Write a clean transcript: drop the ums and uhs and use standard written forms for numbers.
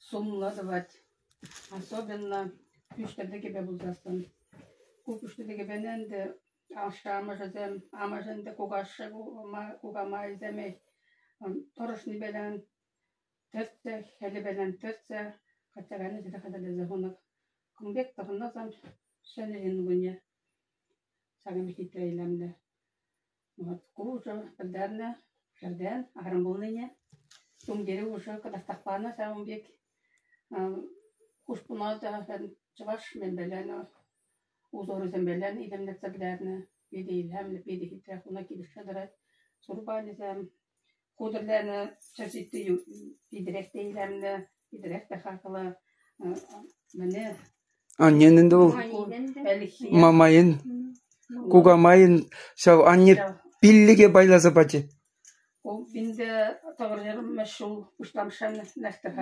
сумно давать. Особенно күштәдәге бе булдасын. Ку күштәдәге бененде ашамажым, амажында кугашы кугама иземе. Торышны белән төртсә, хәле белән төртсә, катаганы диде хәдәле зәгонак. Кумбек тагыннан шәнерин гүнә. Сагым хитрейләмдә. Вот кужа пәдәрне, шәрдән, агрым булныне. Тумгере уже когда стахпана самым бек. Кушпуназа чаваш мен белән узоры зембелән идемлек сәбдәрне. Биде илһәмле, биде хитрә хуна килешәдәр. Сурбализм Кудерләне чәчитте идерәктә иләмне, идерәктә хакылы менә Анненде ул мамайын, кугамайын, шау аннет пиллиге байласа бачы. Ул инде тагырҗыр мәшул уштамшан нәстер